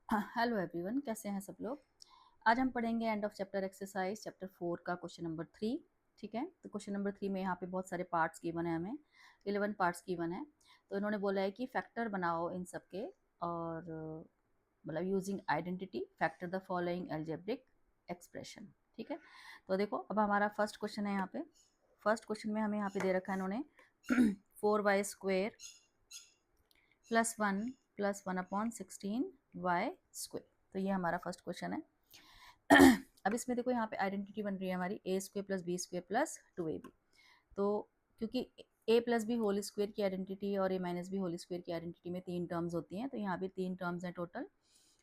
Hello everyone, कैसे हैं सब लोग। आज हम पढ़ेंगे and of chapter exercise chapter 4 का क्वेश्चन नंबर 3। ठीक है, तो क्वेश्चन नंबर 3 में यहाँ पे बहुत सारे पार्ट्स गिवन है, हमें 11 पार्ट्स गिवन है। तो इन्होंने बोला है कि फैक्टर बनाओ इन सब के, और मतलब using identity factor the following algebraic expression. ठीक है, तो देखो अब हमारा फर्स्ट क्वेश्चन है। यहाँ पे फर्स्ट क्वेश्चन में हमें यहाँ पे दे रखा है इन्होंने 4y² +1 +1/16y²। तो ये हमारा फर्स्ट क्वेश्चन है। अब इसमें देखो यहाँ पे आइडेंटिटी बन रही है हमारी a² + b² + 2ab। तो क्योंकि a + b होल स्क्वायर की आइडेंटिटी और a - b होल स्क्वायर की आइडेंटिटी में 3 टर्म्स होती हैं, तो यहाँ पे 3 टर्म्स हैं टोटल,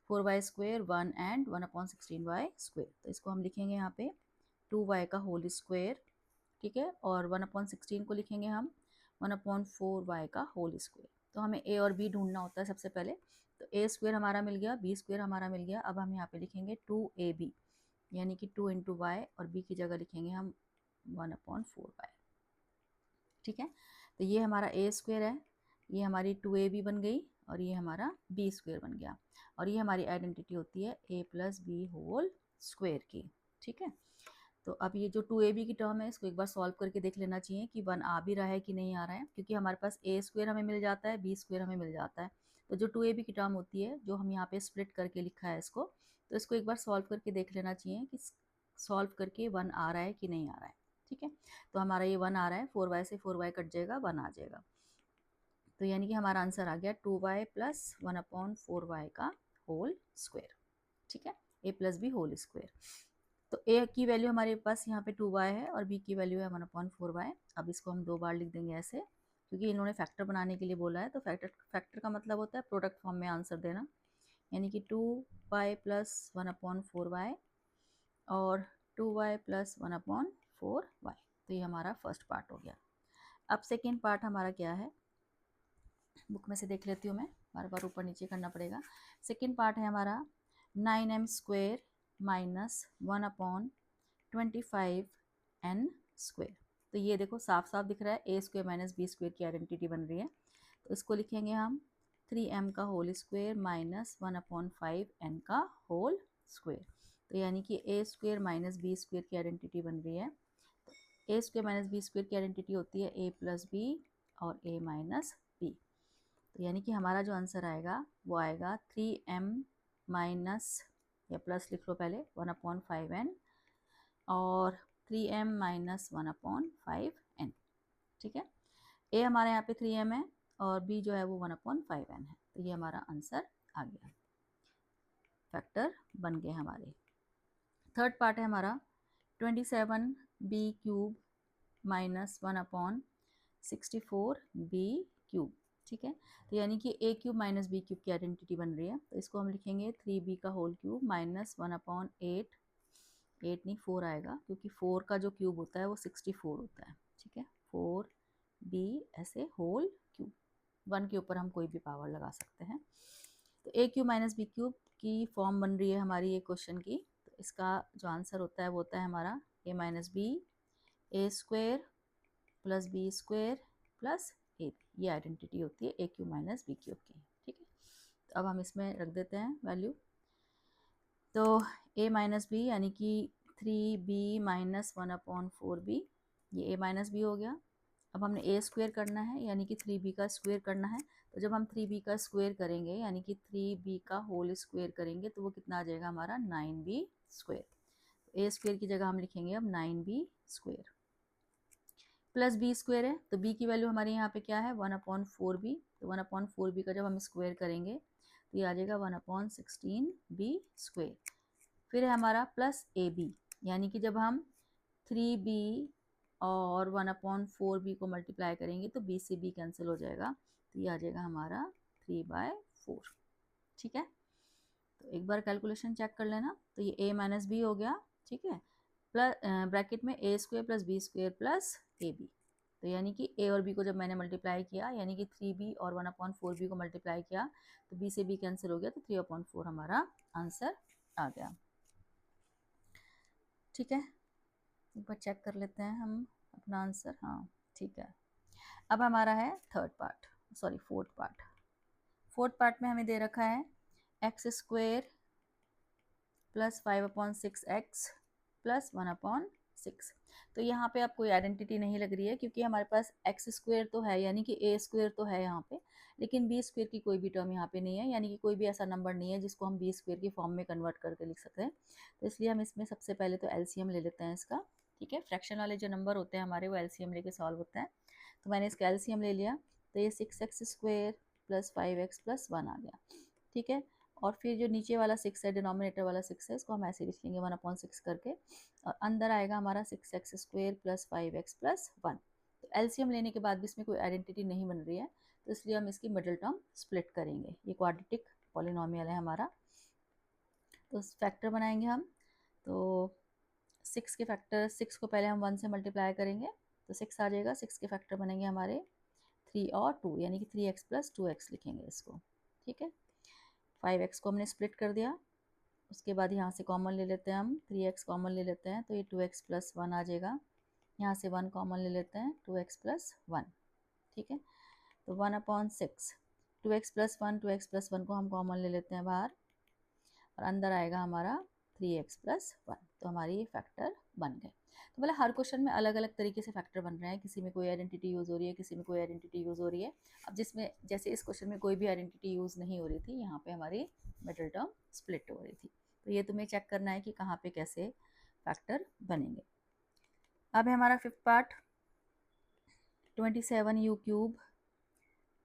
4y², 1 एंड 1/16y²। तो इसको हम लिखेंगे यहाँ पे 2y का होल स्क्वायर। ठीक है, और 1/16 को लिखेंगे हम 1/4y का होल स्क्वायर। तो हमें a और b ढूंढना होता है सबसे पहले। तो a² हमारा मिल गया, b² हमारा मिल गया। अब हम यहाँ पे लिखेंगे 2ab, यानी कि 2 × y, और b की जगह लिखेंगे हम 1/4y। ठीक है, तो ये हमारा a² है, ये हमारी 2ab बन गई, और ये हमारा b² बन गया। और ये हमारी आइडेंटिटी होती है a + b होल स्क्वायर की। ठीक है, तो अब ये जो 2ab की टर्म है, इसको एक बार सॉल्व करके देख लेना चाहिए कि 1 आ भी रहा है कि नहीं आ रहा है, क्योंकि हमारे पास a² हमें मिल जाता है, b² हमें मिल जाता है। तो जो 2ab की टर्म होती है, जो हम यहाँ पे स्प्लिट करके लिखा है इसको, तो इसको एक बार सॉल्व करके देख लेना चाहिए कि सॉल्व करके 1 आ रहा है कि नहीं आ रहा है। ठीक है, तो हमारा ये 1 आ रहा है, 4y से 4y कट जाएगा, 1 आ जाएगा। तो यानी कि हमारा आंसर आ गया 2y + 1/4y का होल स्क्वायर। ठीक है, a + b होल स्क्वायर। तो a की वैल्यू हमारे पास यहाँ पे 2y है, और b की वैल्यू है 1/4y। अब इसको हम 2 बार लिख देंगे ऐसे, क्योंकि इन्होंने फैक्टर बनाने के लिए बोला है। तो फैक्टर का मतलब होता है प्रोडक्ट फॉर्म में आंसर देना, यानी कि 2y + 1/4y और 2y + 1/4y। तो ये हमारा फर्स्ट पार्ट हो गया। अब सेकेंड पार्ट हमारा क्या है, बुक में से देख लेती हूँ मैं, बार बार ऊपर नीचे करना पड़ेगा। सेकेंड पार्ट है हमारा 9m² - 1/25n²। तो ये देखो साफ साफ दिख रहा है, a² - b² की आइडेंटिटी बन रही है। तो इसको लिखेंगे हम 3m का होल स्क्वायर - 1/5n का होल स्क्वायर। तो यानी कि a² - b² की आइडेंटिटी बन रही है। a² - b² की आइडेंटिटी होती है a + b और a - b। तो यानी कि हमारा जो आंसर आएगा वो आएगा 3m माइनस, या प्लस लिख लो पहले, 1/5n और 3m - 1/5n। ठीक है, a हमारे यहाँ पे 3m है, और b जो है वो 1/5n है। तो ये हमारा आंसर आ गया, फैक्टर बन गए हमारे। थर्ड पार्ट है हमारा 27b³ - 1/64b³। ठीक है, तो यानी कि a³ - b³ की आइडेंटिटी बन रही है। तो इसको हम लिखेंगे 3b का होल क्यूब - 1/8, 8 नहीं 4 आएगा, क्योंकि 4 का जो क्यूब होता है वो 64 होता है। ठीक है, 4b ऐसे होल क्यूब, 1 के ऊपर हम कोई भी पावर लगा सकते हैं। तो a³ - b³ की फॉर्म बन रही है हमारी ये क्वेश्चन की। तो इसका जो आंसर होता है वो होता है हमारा a - b, a² + b² + a। ये आइडेंटिटी होती है a³ - b³ की। ठीक है, तो अब हम इसमें रख देते हैं वैल्यू। तो a - b यानी कि 3b - 1/4b, ये a - b हो गया। अब हमने a² करना है, यानी कि 3b का स्क्वायर करना है। तो जब हम 3b का स्क्वायर करेंगे, यानी कि 3b का होल स्क्वायर करेंगे, तो वो कितना आ जाएगा हमारा 9b²। तो a² की जगह हम लिखेंगे अब 9b² प्लस b² है। तो b की वैल्यू हमारे यहाँ पे क्या है 1/4b। तो 1/4b का जब हम स्क्वायर करेंगे तो ये आ जाएगा 1/16b²। फिर है हमारा प्लस ab, यानी कि जब हम 3b और 1/4b को मल्टीप्लाई करेंगे तो b से b कैंसिल हो जाएगा, तो ये आ जाएगा हमारा 3/4। ठीक है, तो एक बार कैलकुलेशन चेक कर लेना। तो ये a - b हो गया। ठीक है, प्लस ब्रैकेट में a² + b² + ab। तो यानी कि a और b को जब मैंने मल्टीप्लाई किया, यानी कि 3b और 1/4b को मल्टीप्लाई किया, तो b से b कैंसिल हो गया, तो 3/4 हमारा आंसर आ गया। ठीक है, एक बार चेक कर लेते हैं हम अपना आंसर। हाँ ठीक है, अब हमारा है third part, sorry fourth part. Fourth part में हमें दे रखा है x square plus 5/6x plus 1/6। तो यहाँ पे आप कोई आइडेंटिटी नहीं लग रही है क्योंकि हमारे पास एक्स स्क्वेयर तो है, यानी कि ए स्क्वेयर तो है यहाँ पे, लेकिन बी स्क्वेयर की कोई भी टर्म यहाँ पे नहीं है, यानी कि कोई भी ऐसा नंबर नहीं है जिसको हम बी स्क्वेयर की फॉर्म में कन्वर्ट करके लिख सकते हैं। तो इसलिए हम इसमें सबसे पहले तो एलसीएम ले लेते हैं इसका। ठीक है, फ्रैक्शन वाले जो नंबर होते हैं हमारे वो एलसीएम लेके सॉल्व होते हैं। तो मैंने इसका एलसीएम ले लिया, तो ये 6x square plus 5x plus 1 आ गया। ठीक है, और फिर जो नीचे वाला 6 है, डिनोमिनेटर वाला 6 है, इसको हम ऐसे लिख लेंगे 1/6 करके, और अंदर आएगा हमारा 6x square plus 5x plus 1। तो एलसीएम लेने के बाद भी इसमें कोई आइडेंटिटी नहीं बन रही है, तो इसलिए हम इसकी मिडिल टर्म स्प्लिट करेंगे। ये क्वाड्रेटिक पॉलिनोमियल है हमारा, तो फैक्टर बनाएंगे हम। तो 6 के फैक्टर, 6 को पहले हम 1 से मल्टीप्लाई करेंगे तो 6 आ जाएगा। 6 के फैक्टर बनेंगे हमारे 3 और 2, यानी कि 3x प्लस 2x लिखेंगे इसको। ठीक है, 5x को हमने स्प्लिट कर दिया, उसके बाद यहाँ से कॉमन ले लेते हैं हम, 3x कॉमन ले लेते हैं तो ये 2x प्लस 1 आ जाएगा। यहाँ से 1 कॉमन ले लेते हैं, 2x प्लस 1। ठीक है, तो 1/6, 2x प्लस 1, 2x प्लस 1 को हम कॉमन ले लेते हैं बाहर, और अंदर आएगा हमारा 3x प्लस 1। तो हमारी ये फैक्टर बन गए। तो मतलब हर क्वेश्चन में अलग अलग तरीके से फैक्टर बन रहे हैं, किसी में कोई आइडेंटिटी यूज़ हो रही है, किसी में कोई आइडेंटिटी यूज़ हो रही है। अब जिसमें जैसे इस क्वेश्चन में कोई भी आइडेंटिटी यूज़ नहीं हो रही थी, यहाँ पे हमारी मिडिल टर्म स्प्लिट हो रही थी। तो ये तुम्हें चेक करना है कि कहाँ पे कैसे फैक्टर बनेंगे। अब है हमारा 5th पार्ट, 27u³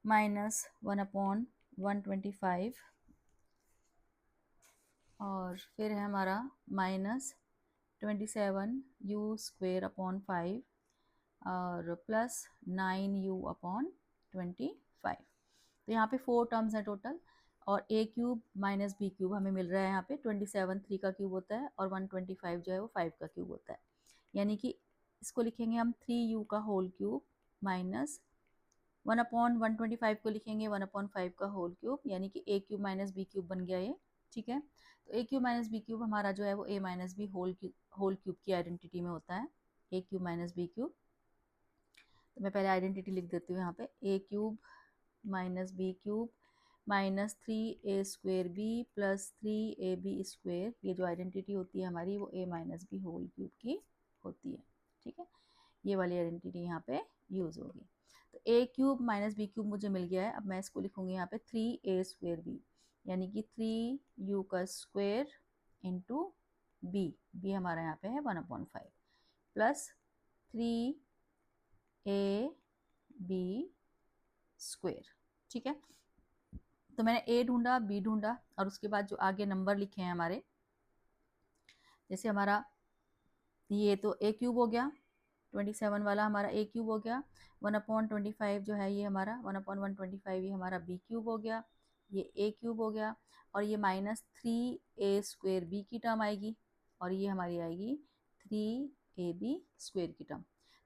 माइनस 1/125, और फिर है हमारा माइनस 27u² और प्लस 9u/25। तो यहाँ पे 4 टर्म्स हैं टोटल, और a³ माइनस b³ हमें मिल रहा है यहाँ पे 27 3 का क्यूब होता है, और 125 जो है वो 5 का क्यूब होता है, यानी कि इसको लिखेंगे हम 3u का होल क्यूब माइनस 1/125 को लिखेंगे 1/5 का होल क्यूब, यानी कि a³ माइनस b³ बन गया ये। ठीक है, तो a³ माइनस b³ हमारा जो है वो a minus b whole cube की आइडेंटिटी में होता है, a³ माइनस b³। तो मैं पहले आइडेंटिटी लिख देती हूँ यहाँ पे, a³ minus b³ minus 3a² b plus 3ab², ये जो आइडेंटिटी होती है हमारी वो a minus b whole cube की होती है। ठीक है, ये वाली आइडेंटिटी यहाँ पे यूज़ होगी। तो a³ माइनस b³ मुझे मिल गया है। अब मैं इसको लिखूँगी यहाँ पे 3a² b, यानी कि 3u का स्क्वेयर इंटू b हमारा यहाँ पे है 1/5 प्लस 3ab²। ठीक है, तो मैंने a ढूंढा, b ढूंढा, और उसके बाद जो आगे नंबर लिखे हैं हमारे, जैसे हमारा ये तो a³ हो गया, 27 वाला हमारा a³ हो गया, 1/25 जो है ये हमारा 1/125 ये हमारा b³ हो गया, ये a³ हो गया, और ये माइनस 3a² b की टर्म आएगी, और ये हमारी आएगी 3ab² की टर्म।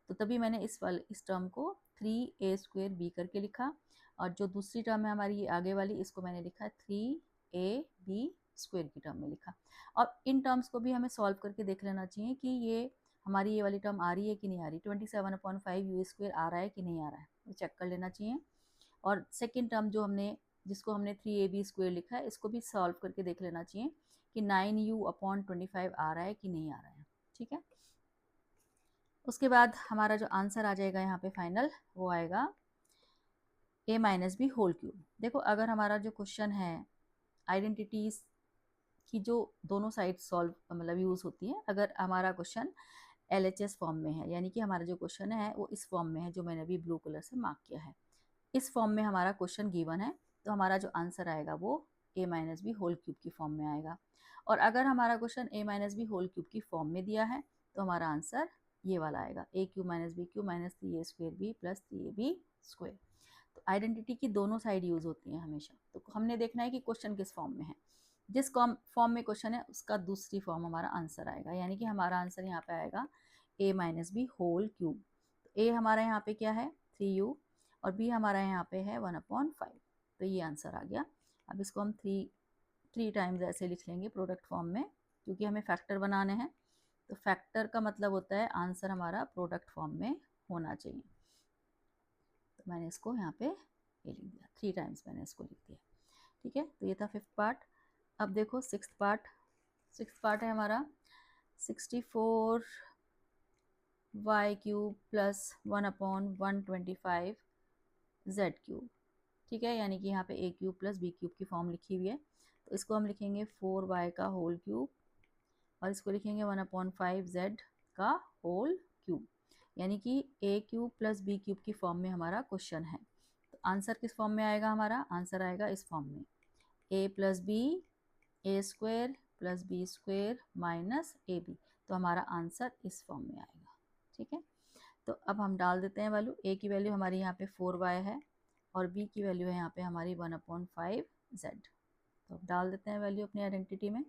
तो तभी मैंने इस टर्म को 3a² b करके लिखा, और जो दूसरी टर्म है हमारी ये आगे वाली, इसको मैंने लिखा 3ab² की टर्म में लिखा। और इन टर्म्स को भी हमें सॉल्व करके देख लेना चाहिए कि ये हमारी ये वाली टर्म आ रही है कि नहीं आ रही, 27/5u² आ रहा है कि नहीं आ रहा है, वो चेक कर लेना चाहिए। और सेकेंड टर्म जो हमने जिसको हमने 3ab² लिखा है, इसको भी सॉल्व करके देख लेना चाहिए कि 9u/25 आ रहा है कि नहीं आ रहा है। ठीक है, उसके बाद हमारा जो आंसर आ जाएगा यहाँ पे फाइनल, वो आएगा a minus b whole cube. देखो, अगर हमारा जो क्वेश्चन है आइडेंटिटीज की जो दोनों साइड सॉल्व मतलब यूज़ होती है, अगर हमारा क्वेश्चन LHS फॉर्म में है, यानी कि हमारा जो क्वेश्चन है वो इस फॉर्म में है जो मैंने अभी ब्लू कलर से मार्क किया है, इस फॉर्म में हमारा क्वेश्चन गिवन है, तो हमारा जो आंसर आएगा वो a minus b whole cube की फॉर्म में आएगा। और अगर हमारा question a minus b whole cube की फॉर्म में दिया है, तो हमारा आंसर ये वाला आएगा, a³ minus b³ minus 3a² b plus 3ab²। तो आइडेंटिटी की दोनों साइड यूज़ होती हैं हमेशा, तो हमने देखना है कि क्वेश्चन किस फॉर्म में है, जिस फॉर्म में क्वेश्चन है उसका दूसरी फॉर्म हमारा आंसर आएगा, यानी कि हमारा आंसर यहाँ पे आएगा a minus b whole cube. तो a हमारा यहाँ पे क्या है 3u, और b हमारा यहाँ पे है 1/5, तो ये आंसर आ गया। अब इसको हम थ्री टाइम्स ऐसे लिख लेंगे प्रोडक्ट फॉर्म में, क्योंकि हमें फैक्टर बनाने हैं, तो फैक्टर का मतलब होता है आंसर हमारा प्रोडक्ट फॉर्म में होना चाहिए। तो मैंने इसको यहाँ पे ये लिख दिया, 3 टाइम्स मैंने इसको लिख दिया। ठीक है, तो ये था 5th पार्ट। अब देखो सिक्स्थ पार्ट है हमारा 64 y cube plus 1/125 z cube, ठीक है, यानी कि यहाँ पे a cube plus b cube की फॉर्म लिखी हुई है। तो इसको हम लिखेंगे 4y का होल क्यूब और इसको लिखेंगे 1/5 z का होल क्यूब, यानी कि ए क्यूब प्लस बी क्यूब की फॉर्म में हमारा क्वेश्चन है। तो आंसर किस फॉर्म में आएगा हमारा? आंसर आएगा इस फॉर्म में, a plus b a square plus b square minus a b. तो हमारा आंसर इस फॉर्म में आएगा, ठीक है। तो अब हम डाल देते हैं वैल्यू। ए की वैल्यू हमारी यहाँ पे 4y है और बी की वैल्यू है यहाँ पे हमारी 1/5 z। तो डाल देते हैं वैल्यू अपनी आइडेंटिटी में।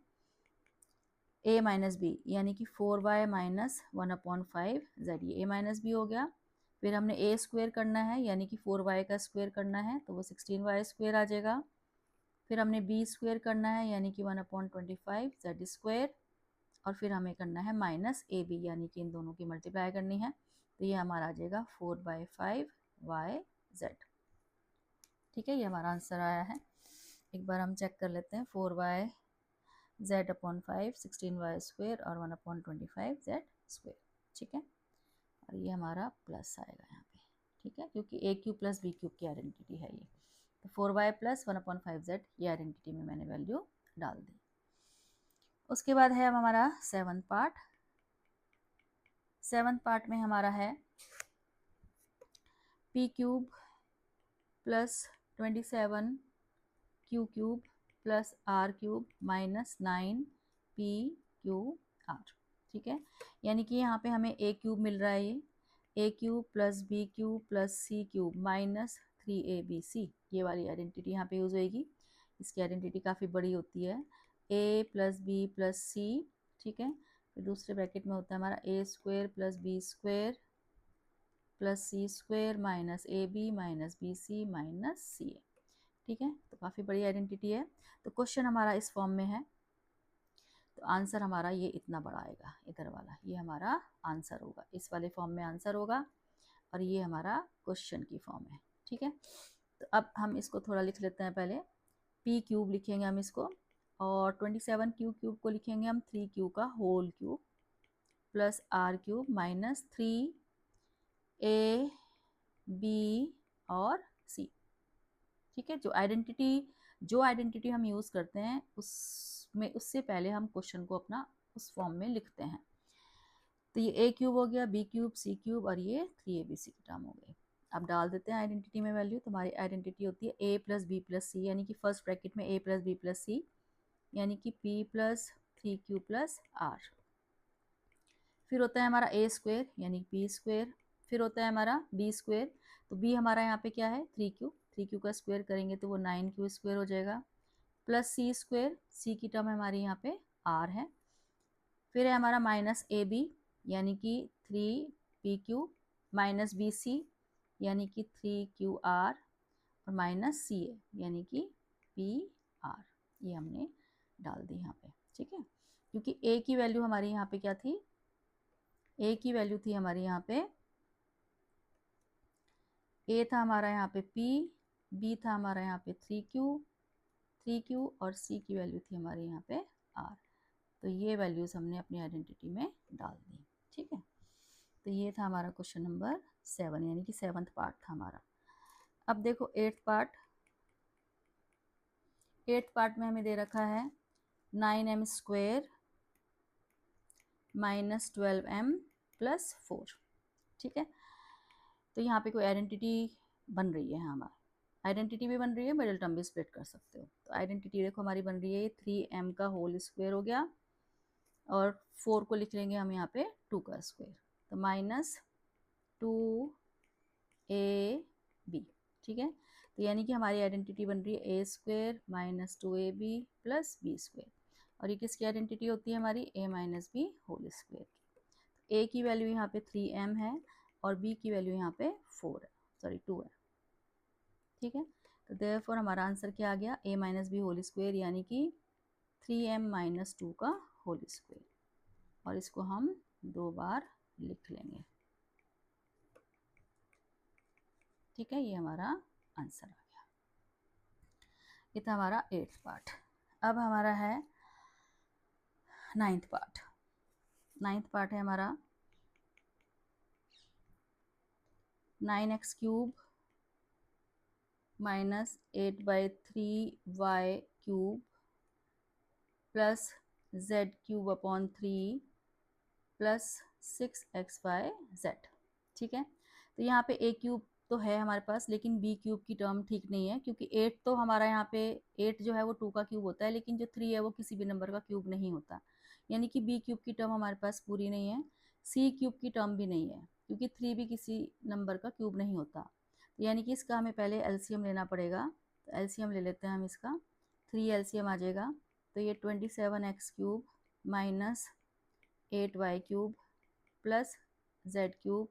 a माइनस बी यानी कि 4y माइनस 1/5 z, ये a माइनस बी हो गया। फिर हमने a स्क्वायर करना है यानी कि 4y का स्क्वायर करना है, तो वो 16y स्क्वायर आ जाएगा। फिर हमने b स्क्वायर करना है यानी कि 1/25 z स्क्वायर, और फिर हमें करना है माइनस ए बी यानी कि इन दोनों की मल्टीप्लाई करनी है। तो ये हमारा आ जाएगा 4/5 y z, ठीक है। ये हमारा आंसर आया है। एक बार हम चेक कर लेते हैं। 4y z/5 16y स्क्वायर और 1/25 z स्क्वायर, ठीक है। और ये हमारा प्लस आएगा यहाँ पे, ठीक है, क्योंकि ए क्यूब प्लस बी क्यूब की आइडेंटिटी है ये। तो 4y प्लस 1/5 z ये आइडेंटिटी में मैंने वैल्यू डाल दी। उसके बाद है अब हमारा सेवन्थ पार्ट में हमारा है p cube plus 27 q cube plus r cube minus 9p Q r, ठीक है। यानी कि यहाँ पे हमें a क्यूब मिल रहा है, ये a cube plus b cube plus c cube minus 3abc, ये वाली आइडेंटिटी यहाँ पे यूज होएगी। इसकी आइडेंटिटी काफ़ी बड़ी होती है, a plus b plus c, ठीक है। फिर दूसरे ब्रैकेट में होता है हमारा a square plus b square plus c square minus a b minus b c minus c a, ठीक है। तो काफ़ी बड़ी आइडेंटिटी है। तो क्वेश्चन हमारा इस फॉर्म में है, तो आंसर हमारा ये इतना बड़ा आएगा, इधर वाला ये हमारा आंसर होगा, इस वाले फॉर्म में आंसर होगा, और ये हमारा क्वेश्चन की फॉर्म है, ठीक है। तो अब हम इसको थोड़ा लिख लेते हैं। पहले p क्यूब लिखेंगे हम इसको, और 27 क्यूब को लिखेंगे हम 3q का whole cube plus r cube minus 3a b और c, ठीक है। जो आइडेंटिटी हम यूज़ करते हैं उससे पहले हम क्वेश्चन को अपना उस फॉर्म में लिखते हैं। तो ये a क्यूब हो गया, b क्यूब, c क्यूब और ये 3abc की टर्म हो गई। अब डाल देते हैं आइडेंटिटी में वैल्यू। तुम्हारी आइडेंटिटी होती है a प्लस बी प्लस सी, यानी कि फर्स्ट ब्रैकेट में a प्लस बी प्लस सी यानी कि p plus 3q plus r। फिर होता है हमारा a स्क्वायर यानी p स्क्वायर। फिर होता है हमारा b स्क्वायर, तो b हमारा यहाँ पे क्या है 3q का स्क्वायर करेंगे तो वो 9q स्क्वायर हो जाएगा, प्लस c स्क्वायर, c की टर्म हमारी यहाँ पे r है। फिर है हमारा माइनस ए बी यानी कि 3pq माइनस बी सी यानी कि 3qr और माइनस सी ए यानी कि pr, ये हमने डाल दी यहाँ पे, ठीक है। क्योंकि a की वैल्यू हमारी यहाँ पे क्या थी, a की वैल्यू थी हमारी यहाँ पे, a था हमारा यहाँ पे p, b था हमारा यहाँ पे 3q और c की वैल्यू थी हमारी यहाँ पे r। तो ये वैल्यूज़ हमने अपनी आइडेंटिटी में डाल दी, ठीक है। तो ये था हमारा क्वेश्चन नंबर 7 यानी कि सेवन्थ पार्ट था हमारा। अब देखो एट्थ पार्ट में हमें दे रखा है 9m square minus 12m plus 4, ठीक है। तो यहाँ पे कोई आइडेंटिटी बन रही है, हमारा आइडेंटिटी भी बन रही है, मिडिल टर्म भी स्प्लिट कर सकते हो। तो आइडेंटिटी देखो हमारी बन रही है 3m का होल स्क्वायर हो गया, और 4 को लिख लेंगे हम यहाँ पे 2 का स्क्वायर, तो माइनस 2ab, ठीक है। तो यानी कि हमारी आइडेंटिटी बन रही है a स्क्वायर माइनस 2ab प्लस बी स्क्वायर, और ये किसकी आइडेंटिटी होती है हमारी a minus b whole square की। a की वैल्यू यहाँ पे 3m है और b की वैल्यू यहाँ पे 2 है, ठीक है। तो देयरफॉर हमारा आंसर क्या आ गया, a minus b whole square यानी कि 3m माइनस 2 का होल स्क्वायर, और इसको हम 2 बार लिख लेंगे, ठीक है। ये हमारा आंसर आ गया। ये था हमारा 8th पार्ट। अब हमारा है नाइन्थ पार्ट। नाइन्थ पार्ट है हमारा 9x³ minus 8/3y³ plus z³ upon 3 plus 6xyz। ठीक है, तो यहाँ पे a³ तो है हमारे पास, लेकिन b³ की टर्म ठीक नहीं है, क्योंकि 8 तो हमारा यहाँ पे 8 जो है वो 2 का क्यूब होता है, लेकिन जो 3 है वो किसी भी नंबर का क्यूब नहीं होता, यानी कि b³ की टर्म हमारे पास पूरी नहीं है, c³ की टर्म भी नहीं है, क्योंकि 3 भी किसी नंबर का क्यूब नहीं होता। तो यानी कि इसका हमें पहले एलसीएम लेना पड़ेगा। तो एलसीएम ले लेते हैं हम इसका, 3 एलसीएम आ जाएगा, तो ये 27x³ minus 8y³ plus z³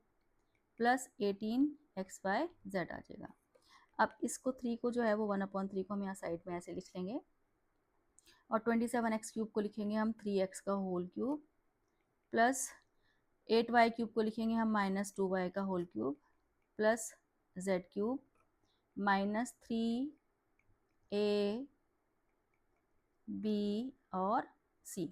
plus 18xyz आ जाएगा। अब इसको 3 को जो है वो 1/3 को हम यहाँ साइड में ऐसे लिख लेंगे, और 27x³ को लिखेंगे हम 3x का होल क्यूब प्लस 8y³ को लिखेंगे हम माइनस 2y का whole cube plus z³ minus 3a b और c।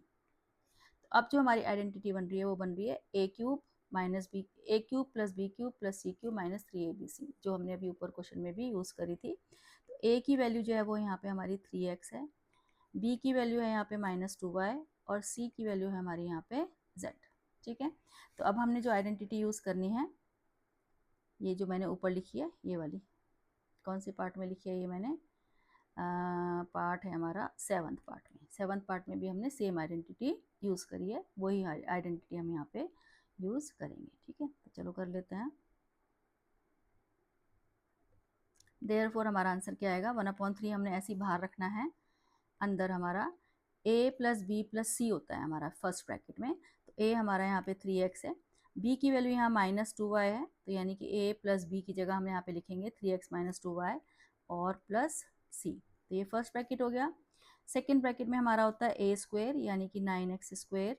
तो अब जो हमारी आइडेंटिटी बन रही है वो बन रही है a³ minus b, a³ plus b³ plus c³ minus 3abc, जो हमने अभी ऊपर क्वेश्चन में भी यूज़ करी थी। तो a की वैल्यू जो है वो यहाँ पे हमारी 3x है, b की वैल्यू है यहाँ पे माइनस 2y और c की वैल्यू है हमारी यहाँ पे z। ठीक है, तो अब हमने जो आइडेंटिटी यूज़ करनी है, ये जो मैंने ऊपर लिखी है ये वाली, कौन से पार्ट में लिखी है ये मैंने, पार्ट है हमारा 7th पार्ट में। 7th पार्ट में भी हमने सेम आइडेंटिटी यूज़ करी है, वही आइडेंटिटी हम यहाँ पे यूज़ करेंगे। ठीक है, तो चलो कर लेते हैं। देयरफॉर हमारा आंसर क्या आएगा, 1/3 हमने ऐसे ही बाहर रखना है, अंदर हमारा a प्लस बी प्लस सी होता है हमारा फर्स्ट ब्रैकेट में। तो a हमारा यहाँ पे 3x है, b की वैल्यू यहाँ माइनस 2y है, तो यानी कि a प्लस बी की जगह हम यहाँ पे लिखेंगे 3x माइनस 2y और प्लस c। तो ये फर्स्ट ब्रैकेट हो गया। सेकेंड ब्रैकेट में हमारा होता है a² यानी कि 9x²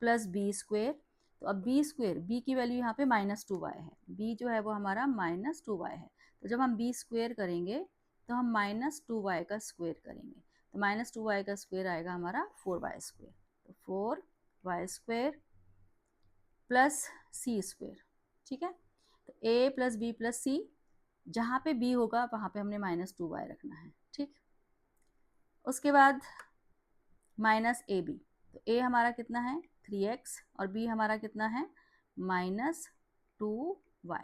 प्लस b²। तो अब b² b की वैल्यू यहाँ पे माइनस 2y है, b जो है वो हमारा माइनस 2y है, तो जब हम b² करेंगे तो हम माइनस 2y का स्क्वायर करेंगे, तो माइनस 2y का स्क्वायर आएगा हमारा 4y², तो 4y² प्लस c²। ठीक है, तो a plus b plus c, जहाँ पे b होगा वहाँ पे हमने माइनस 2y रखना है। ठीक, उसके बाद माइनस ए बी, तो a हमारा कितना है 3x और b हमारा कितना है माइनस 2y।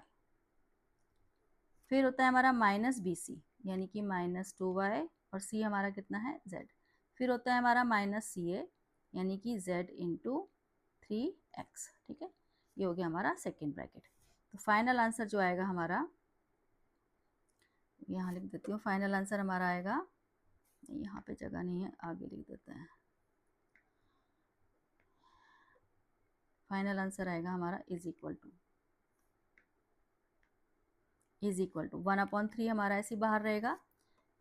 फिर होता है हमारा माइनस बी सी यानी कि माइनस 2y और c हमारा कितना है z। फिर होता है हमारा माइनस सी ए यानी कि z इंटू 3x। ठीक है, ये हो गया हमारा सेकेंड ब्रैकेट। तो फाइनल आंसर जो आएगा हमारा, यहाँ लिख देती हूँ, फाइनल आंसर हमारा आएगा, यहाँ पे जगह नहीं है, आगे लिख देते हैं। फाइनल आंसर आएगा हमारा इज इक्वल टू 1/3 हमारा ऐसे बाहर रहेगा।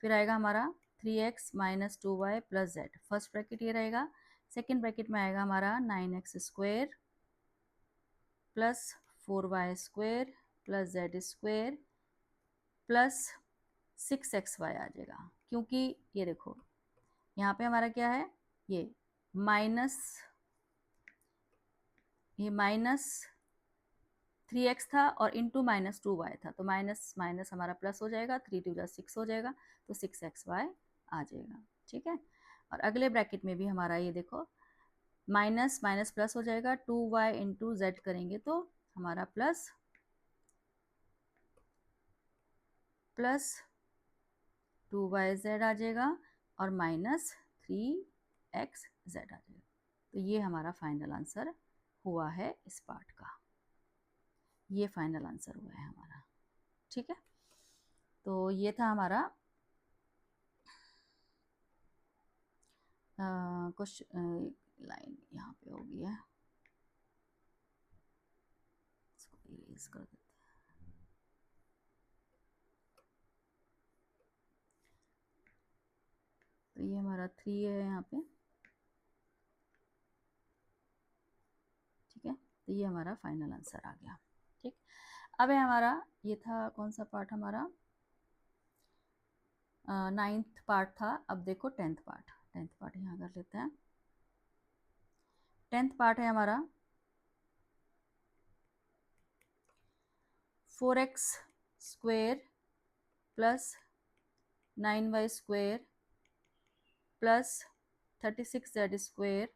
फिर आएगा हमारा 3x minus 2y plus z, first bracket ये रहेगा। सेकेंड ब्रैकेट में आएगा हमारा 9x² plus 4y² plus z² plus 6xy आ जाएगा, क्योंकि ये देखो यहाँ पे हमारा क्या है, ये माइनस 3x था और इंटू माइनस 2y था, तो माइनस माइनस हमारा प्लस हो जाएगा, 3 2 जा 6 हो जाएगा, तो 6xy आ जाएगा। ठीक है, और अगले ब्रैकेट में भी हमारा ये देखो माइनस माइनस प्लस हो जाएगा, 2y इंटू z करेंगे तो हमारा प्लस 2yz आ जाएगा और माइनस 3xz आ जाएगा। तो ये हमारा फाइनल आंसर हुआ है इस पार्ट का, ये फाइनल आंसर हुआ है हमारा। ठीक है, तो ये था हमारा क्वेश्चन। लाइन यहाँ पे हो गई है, इसको इरेज कर देते हैं। तो ये हमारा 3 है यहाँ पे। ठीक है, तो ये हमारा फाइनल आंसर आ गया। ठीक, अब है हमारा, ये था कौन सा पार्ट हमारा, 9th पार्ट था। अब देखो 10th पार्ट। टेंथ पार्ट यहाँ कर लेते हैं। टेंथ पार्ट है हमारा 4x square plus 9y square plus 36z square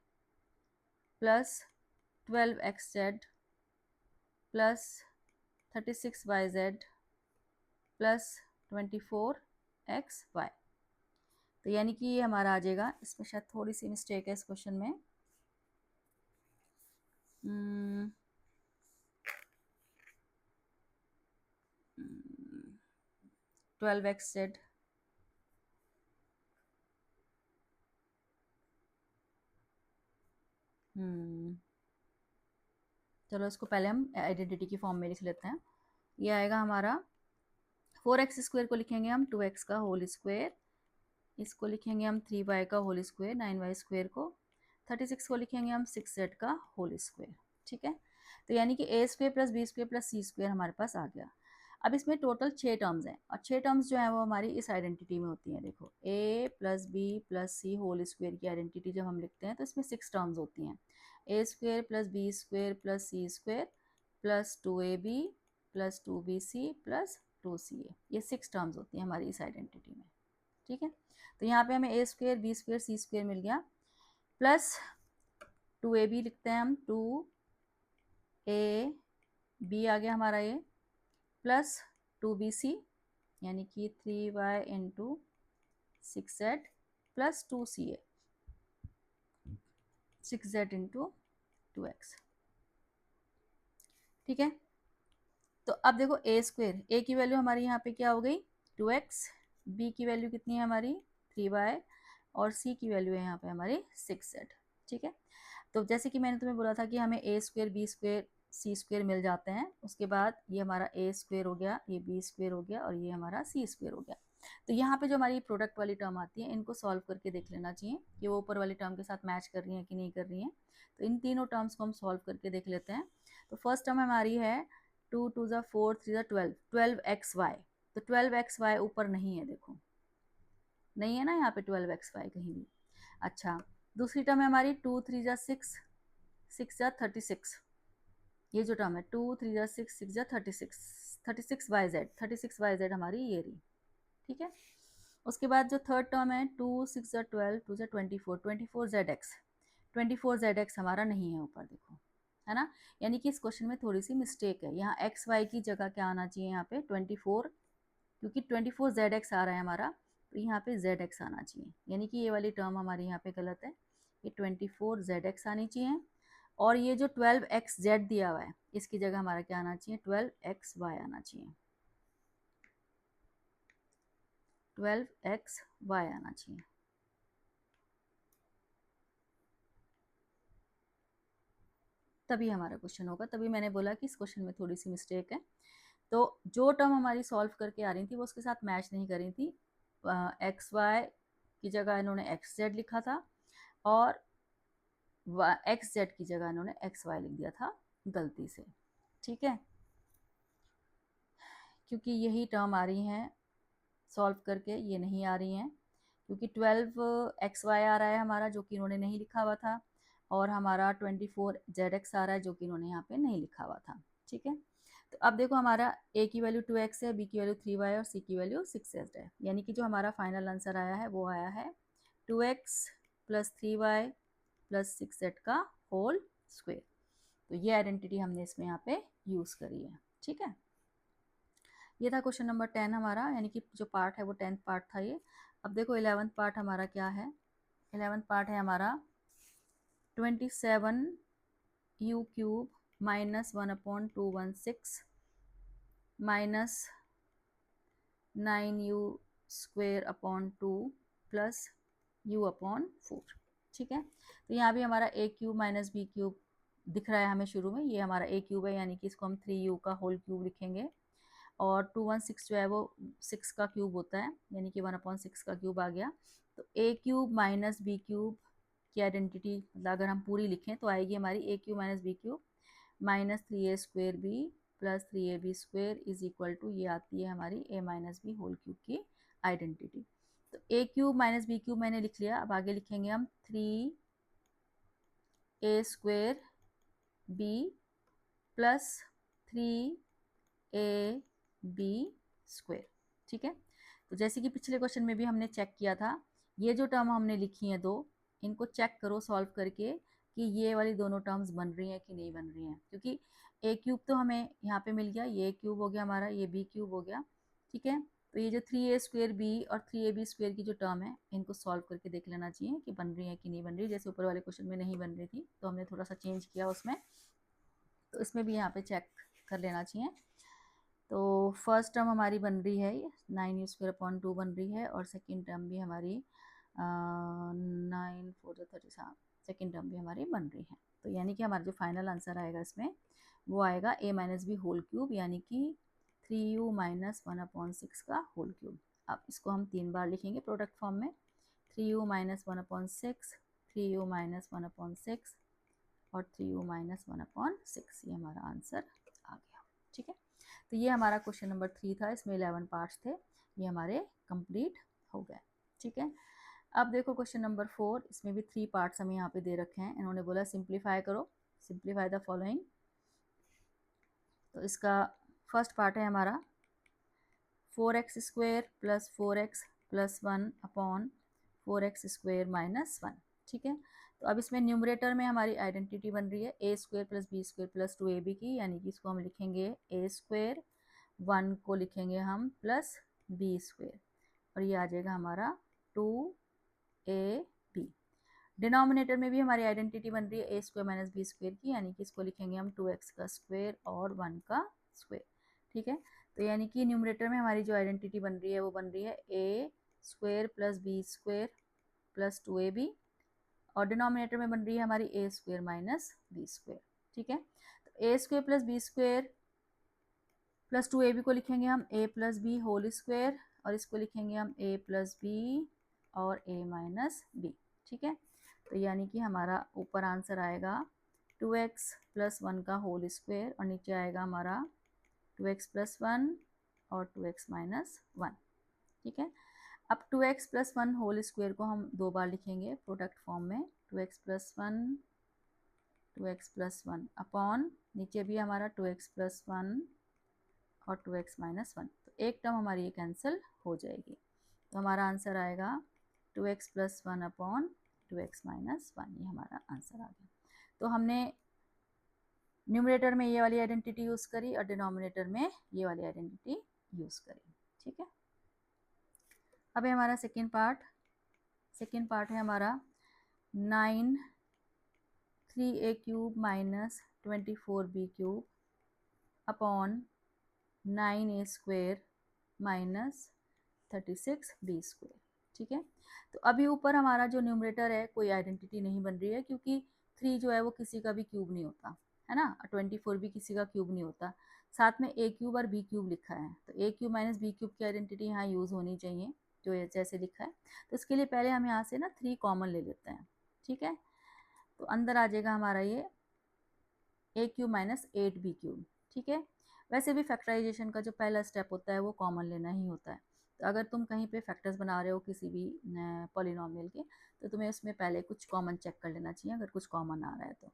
plus 12xz plus 36yz plus 24xy। तो यानी कि ये हमारा आ जाएगा, इसमें शायद थोड़ी सी मिस्टेक है इस क्वेश्चन में। 12xz चलो इसको पहले हम आइडेंटिटी की फॉर्म में लिख लेते हैं। ये आएगा हमारा 4x स्क्वेयर को लिखेंगे हम 2x का होल स्क्वेयर, इसको लिखेंगे हम 3y का होल स्क्वेयर 9y स्क्वेयर को, 36 को लिखेंगे हम 6z का होल स्क्वेयर। ठीक है, तो यानी कि a square plus b square plus c square हमारे पास आ गया। अब इसमें टोटल 6 टर्म्स हैं और 6 टर्म्स जो है वो हमारी इस आइडेंटिटी में होती हैं। देखो a plus b plus c whole square की आइडेंटिटी जब हम लिखते हैं तो इसमें 6 टर्म्स होती हैं। a square plus b square plus c square plus 2ab plus 2bc plus 2ca, ये 6 टर्म्स होती हैं हमारी इस आइडेंटिटी में। ठीक है, तो यहाँ पे हमें a square b square c square मिल गया प्लस 2ab लिखते हैं हम 2ab आ गया हमारा ये प्लस 2bc यानी कि 3y into 6z plus 2ca 6z into 2x। ठीक है, तो अब देखो a स्क्वेयर, a की वैल्यू हमारी यहाँ पे क्या हो गई 2x, b की वैल्यू कितनी है हमारी 3y और c की वैल्यू है यहाँ पे हमारी 6z। ठीक है, तो जैसे कि मैंने तुम्हें बोला था कि हमें a square b square c square मिल जाते हैं, उसके बाद ये हमारा a स्क्वेयर हो गया, ये b स्क्वेयर हो गया और ये हमारा c स्क्वेयर हो गया। तो यहाँ पे जो हमारी प्रोडक्ट वाली टर्म आती है इनको सॉल्व करके देख लेना चाहिए कि वो ऊपर वाली टर्म के साथ मैच कर रही है कि नहीं कर रही है। तो इन तीनों टर्म्स को हम सॉल्व करके देख लेते हैं। तो फर्स्ट टर्म हमारी है 2 2 ज़ा 4 3 ज़ा 12 12xy, तो 12xy ऊपर नहीं है, देखो नहीं है ना यहाँ पे 12xy कहीं भी। अच्छा, दूसरी टर्म है हमारी 2 3 ज़ा 6 6 ज़ा 36, ये जो टर्म है 2 3 ज़ा 6 6 ज़ा 36 36yz हमारी ये रही। ठीक है, उसके बाद जो थर्ड टर्म है 2 6 ज़ा 12 2 ज़ा 24 24zx 24zx हमारा नहीं है ऊपर, देखो है ना, यानी कि इस क्वेश्चन में थोड़ी सी मिस्टेक है। यहाँ एक्स वाई की जगह क्या आना चाहिए यहाँ पे 24, क्योंकि 24zx आ रहा है हमारा, तो यहाँ पे zx आना चाहिए, यानी कि ये वाली टर्म हमारी यहाँ पे गलत है, ये 24zx आनी चाहिए। और ये जो 12xz दिया हुआ है इसकी जगह हमारा क्या आना चाहिए 12xy आना चाहिए, 12xy आना चाहिए। तभी हमारा क्वेश्चन होगा, तभी मैंने बोला कि इस क्वेश्चन में थोड़ी सी मिस्टेक है। तो जो टर्म हमारी सॉल्व करके आ रही थी वो उसके साथ मैच नहीं कर रही थी, एक्स वाई की जगह इन्होंने एक्स जेड लिखा था और एक्स जेड की जगह इन्होंने एक्स वाई लिख दिया था गलती से। ठीक है, क्योंकि यही टर्म आ रही हैं सॉल्व करके, ये नहीं आ रही हैं, क्योंकि 12xy आ रहा है हमारा जो कि इन्होंने नहीं लिखा हुआ था, और हमारा 24zx आ रहा है जो कि इन्होंने यहाँ पे नहीं लिखा हुआ था। ठीक है, तो अब देखो हमारा a की वैल्यू 2x है, b की वैल्यू 3y और c की वैल्यू 6z है, यानी कि जो हमारा फाइनल आंसर आया है वो आया है 2x plus 3y plus 6z का होल स्क्वेयर। तो ये आइडेंटिटी हमने इसमें यहाँ पे यूज़ करी है। ठीक है, ये था क्वेश्चन नंबर 10 हमारा, यानी कि जो पार्ट है वो 10th पार्ट था ये। अब देखो 11th पार्ट हमारा क्या है। 11th पार्ट है हमारा 27 u cube minus 1/216 minus 9u square upon 2 plus u/4। ठीक है, तो यहाँ भी हमारा a cube minus b cube दिख रहा है हमें शुरू में, ये हमारा a क्यूब है, यानी कि इसको हम 3u का होल क्यूब लिखेंगे, और 216 जो है वो 6 का क्यूब होता है, यानी कि 1/6 का क्यूब आ गया। तो a cube minus b cube की आइडेंटिटी मतलब अगर हम पूरी लिखें तो आएगी हमारी a cube minus b cube minus 3a square b plus 3ab square is equal to, ये आती है हमारी a minus b whole cube की आइडेंटिटी। तो a cube minus b cube मैंने लिख लिया। अब आगे लिखेंगे हम 3a square b plus 3ab square. ठीक है, तो जैसे कि पिछले क्वेश्चन में भी हमने चेक किया था, ये जो टर्म हमने लिखी हैं दो, इनको चेक करो सॉल्व करके कि ये वाली दोनों टर्म्स बन रही हैं कि नहीं बन रही हैं, क्योंकि ए क्यूब तो हमें यहाँ पे मिल गया, ये क्यूब हो गया हमारा, ये बी क्यूब हो गया। ठीक है, तो ये जो 3a स्क्वेयर बी और 3ab स्क्वेयर की जो टर्म है, इनको सॉल्व करके देख लेना चाहिए कि बन रही है कि नहीं बन रही। जैसे ऊपर वाले क्वेश्चन में नहीं बन रही थी तो हमने थोड़ा सा चेंज किया उसमें, तो इसमें भी यहाँ पे चेक कर लेना चाहिए। तो फर्स्ट टर्म हमारी बन रही है 9 स्क्वायर अपॉन 2 बन रही है, और सेकेंड टर्म भी हमारी 9 4 30, हाँ सेकेंड टर्म भी हमारी बन रही है। तो यानी कि हमारा जो फाइनल आंसर आएगा इसमें वो आएगा a minus b whole cube, यानी कि 3u माइनस 1/6 का होल क्यूब। अब इसको हम 3 बार लिखेंगे प्रोडक्ट फॉर्म में, 3u माइनस 1/6, 3u माइनस 1/6 और 3u माइनस 1/6, ये हमारा आंसर आ गया। ठीक है, तो ये हमारा क्वेश्चन नंबर 3 था, इसमें 11 पार्ट्स थे, ये हमारे कंप्लीट हो गए। ठीक है, अब देखो क्वेश्चन नंबर 4, इसमें भी 3 पार्ट्स हमें यहाँ पे दे रखे हैं। इन्होंने बोला सिंप्लीफाई करो, सिंप्लीफाई द फॉलोइंग। तो इसका फर्स्ट पार्ट है हमारा 4x square plus 4x plus 1 upon 4x square minus 1। ठीक है, तो अब इसमें न्यूमरेटर में हमारी आइडेंटिटी बन रही है a square plus b square plus 2ab की, यानी कि इसको हम लिखेंगे a स्क्वेयर, 1 को लिखेंगे हम प्लस b स्क्वेयर, और ये आ जाएगा हमारा 2ab। डिनोमिनेटर में भी हमारी आइडेंटिटी बन रही है a square minus b square की, यानी कि इसको लिखेंगे हम 2x का स्क्वेयर और 1 का स्क्वेयर। ठीक है, तो यानी कि न्यूमरेटर में हमारी जो आइडेंटिटी बन रही है वो बन रही है a square plus b square plus 2ab, और डिनोमिनेटर में बन रही है हमारी a square minus b square. ठीक है, तो a square plus b square plus 2ab को लिखेंगे हम a plus b whole square, और इसको लिखेंगे हम a प्लस बी और a माइनस बी। ठीक है, तो यानी कि हमारा ऊपर आंसर आएगा 2x प्लस 1 का होल स्क्वेयर, और नीचे आएगा हमारा 2x प्लस 1 और 2x माइनस 1। ठीक है, अब 2x प्लस 1 होल स्क्वेयर को हम 2 बार लिखेंगे प्रोडक्ट फॉर्म में, 2x plus 1 2x plus 1 upon, नीचे भी हमारा 2x प्लस 1 और 2x माइनस 1, तो एक टर्म हमारी ये कैंसिल हो जाएगी, तो हमारा आंसर आएगा 2x plus 1 upon 2x minus 1, ये हमारा आंसर आ गया। तो हमने न्यूमरेटर में ये वाली आइडेंटिटी यूज़ करी और डिनोमिनेटर में ये वाली आइडेंटिटी यूज़ करी। ठीक है, अब है हमारा सेकेंड पार्ट है हमारा 9 3a cube minus 24b cube upon 9a square minus 36b square. ठीक है, तो अभी ऊपर हमारा जो न्यूमरेटर है कोई आइडेंटिटी नहीं बन रही है, क्योंकि 3 जो है वो किसी का भी क्यूब नहीं होता है ना, 24 भी किसी का क्यूब नहीं होता। साथ में a क्यूब और b क्यूब लिखा है, तो a cube minus b cube की आइडेंटिटी यहाँ यूज़ होनी चाहिए जो जैसे लिखा है। तो इसके लिए पहले हम यहाँ से ना 3 कॉमन ले लेते हैं। ठीक है, तो अंदर आ जाएगा हमारा ये a cube minus 8b cube. ठीक है, वैसे भी फैक्टराइजेशन का जो पहला स्टेप होता है वो कॉमन लेना ही होता है। तो अगर तुम कहीं पे फैक्टर्स बना रहे हो किसी भी पॉलिनोमियल के, तो तुम्हें उसमें पहले कुछ कॉमन चेक कर लेना चाहिए, अगर कुछ कॉमन आ रहा है तो।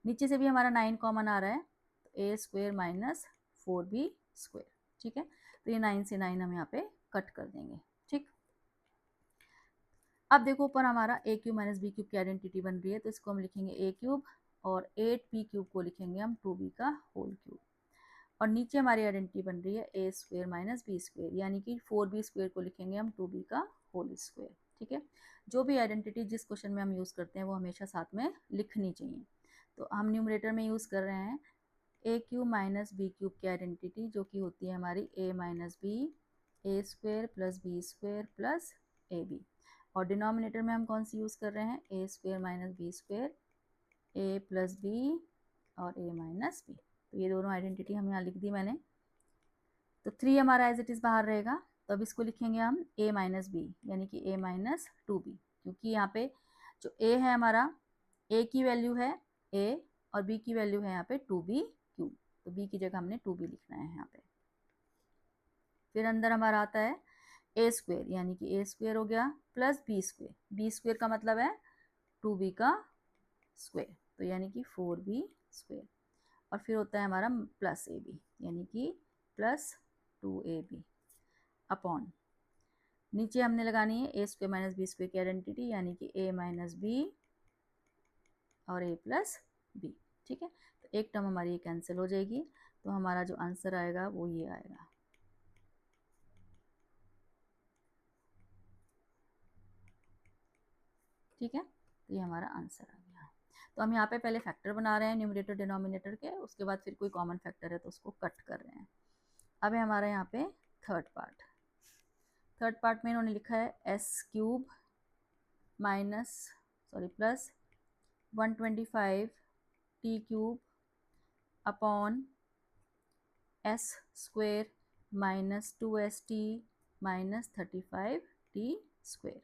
नीचे से भी हमारा 9 कॉमन आ रहा है, तो a square minus 4b square. ठीक है, तो ये 9 से 9 हम यहाँ पे कट कर देंगे। ठीक, अब देखो ऊपर हमारा a cube minus b cube की आइडेंटिटी बन रही है, तो इसको हम लिखेंगे a क्यूब, और 8b क्यूब को लिखेंगे हम 2b का होल क्यूब, और नीचे हमारी आइडेंटिटी बन रही है a square minus b square, यानी कि 4b स्क्वेयर को लिखेंगे हम 2b का होल स्क्वेयर। ठीक है, जो भी आइडेंटिटी जिस क्वेश्चन में हम यूज़ करते हैं वो हमेशा साथ में लिखनी चाहिए। तो हम न्यूमरेटर में यूज़ कर रहे हैं a cube minus b cube की आइडेंटिटी, जो कि होती है हमारी a minus b, a square plus b square plus a b, और डिनोमिनेटर में हम कौन सी यूज़ कर रहे हैं, a square minus b square, a plus b और a माइनस बी। तो ये दोनों आइडेंटिटी हम यहाँ लिख दी मैंने। तो 3 हमारा एज इट इज़ बाहर रहेगा, तो अब इसको लिखेंगे हम a माइनस बी, यानी कि a माइनस 2b, क्योंकि यहाँ पे जो a है हमारा, a की वैल्यू है a और b की वैल्यू है यहाँ पे 2b क्यूब, तो b की जगह हमने 2b लिखना है यहाँ पे। फिर अंदर हमारा आता है ए स्क्वेयर यानी कि ए स्क्वेयर हो गया प्लस बी स्क्वेयर का मतलब है 2b का स्क्वेयर, तो यानी कि 4b स्क्वेयर, और फिर होता है हमारा प्लस ए बी यानी कि प्लस 2ab अपॉन, नीचे हमने लगानी है ए स्क्वेयर माइनस बी स्क्वेयर की आइडेंटिटी यानी कि ए माइनस बी और ए प्लस बी। ठीक है, तो एक टर्म हमारी ये कैंसिल हो जाएगी, तो हमारा जो आंसर आएगा वो ये आएगा। ठीक है, तो ये हमारा आंसर आ गया। तो हम यहाँ पे पहले फैक्टर बना रहे हैं न्यूमरेटर डिनोमिनेटर के, उसके बाद फिर कोई कॉमन फैक्टर है तो उसको कट कर रहे हैं। अब है हमारा यहाँ पे थर्ड पार्ट में इन्होंने लिखा है S cube plus 125 T cube upon S square minus 2st minus 35 T square.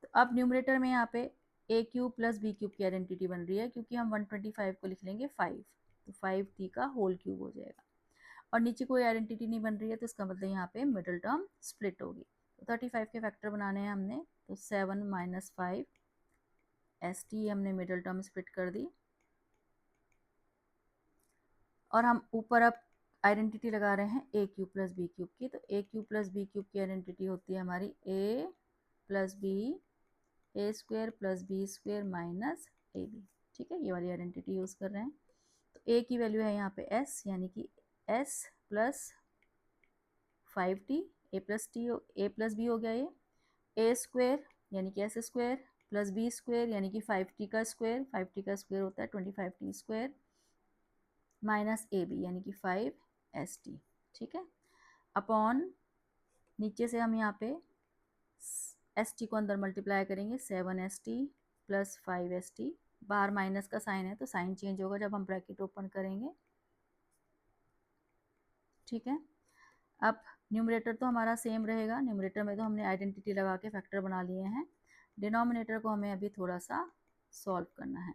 तो अब न्यूमरेटर में यहाँ पे a cube plus b cube की आइडेंटिटी बन रही है, क्योंकि हम 125 को लिख लेंगे 5, तो 5t का होल क्यूब हो जाएगा, और नीचे कोई आइडेंटिटी नहीं बन रही है, तो इसका मतलब यहाँ पे मिडिल टर्म स्प्लिट होगी। तो 35 के फैक्टर बनाने हैं हमने, तो 7 माइनस 5 st हमने मिडिल टर्म स्प्लिट कर दी, और हम ऊपर अब आइडेंटिटी लगा रहे हैं a cube plus b cube की। तो a cube plus b cube की आइडेंटिटी होती है हमारी a plus b a square plus b square minus a b. ठीक है, ये वाली आइडेंटिटी यूज़ कर रहे हैं। तो ए की वैल्यू है यहाँ पे एस यानी कि s plus 5t, a plus b हो गया ये, ए स्क्वेयर यानी कि s square plus b square यानी कि 5t का स्क्वेयर, 5t का स्क्वेयर होता है 25t square minus a B यानी कि 5st। ठीक है, अपॉन नीचे से हम यहाँ पे एस टी को अंदर मल्टीप्लाई करेंगे, 7st प्लस 5st, बाहर माइनस का साइन है तो साइन चेंज होगा जब हम ब्रैकेट ओपन करेंगे। ठीक है, अब न्यूमरेटर तो हमारा सेम रहेगा, न्यूमरेटर में तो हमने आइडेंटिटी लगा के फैक्टर बना लिए हैं, डिनोमिनेटर को हमें अभी थोड़ा सा सॉल्व करना है।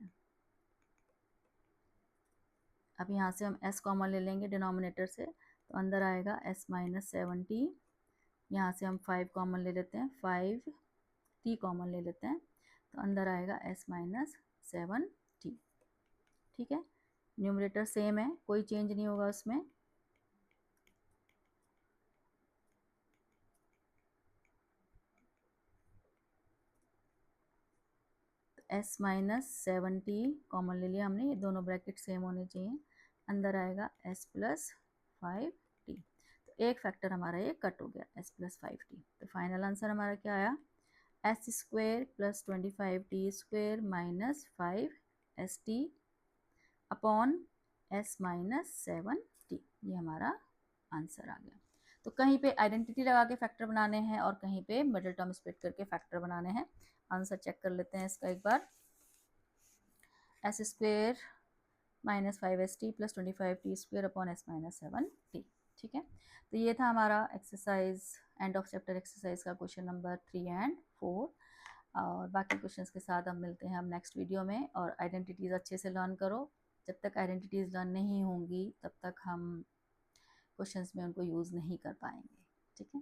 अब यहाँ से हम s कॉमन ले लेंगे डिनोमिनेटर से, तो अंदर आएगा s माइनस 7t, यहाँ से हम 5 कॉमन ले लेते हैं, 5t कॉमन ले लेते हैं, तो अंदर आएगा s माइनस 7t। ठीक है, न्यूमरेटर सेम है, कोई चेंज नहीं होगा उसमें। s माइनस 7t कॉमन ले लिया हमने, ये दोनों ब्रैकेट सेम होने चाहिए, अंदर आएगा s प्लस 5t। तो एक फैक्टर हमारा ये कट हो गया s प्लस 5t। तो फाइनल आंसर हमारा क्या आया, s square plus 25t square minus 5st upon s minus 7t, ये हमारा आंसर आ गया। तो कहीं पे आइडेंटिटी लगा के फैक्टर बनाने हैं और कहीं पे मिडिल टर्म स्प्लिट करके फैक्टर बनाने हैं। आंसर चेक कर लेते हैं इसका एक बार, s square minus 5st plus 25t square upon s minus 7t। ठीक है, तो ये था हमारा exercise, end of chapter exercise का क्वेश्चन नंबर 3 एंड 4। और बाकी क्वेश्चंस के साथ हम मिलते हैं हम नेक्स्ट वीडियो में। और आइडेंटिटीज़ अच्छे से लर्न करो, जब तक आइडेंटिटीज़ लर्न नहीं होंगी तब तक हम क्वेश्चंस में उनको यूज़ नहीं कर पाएंगे। ठीक है।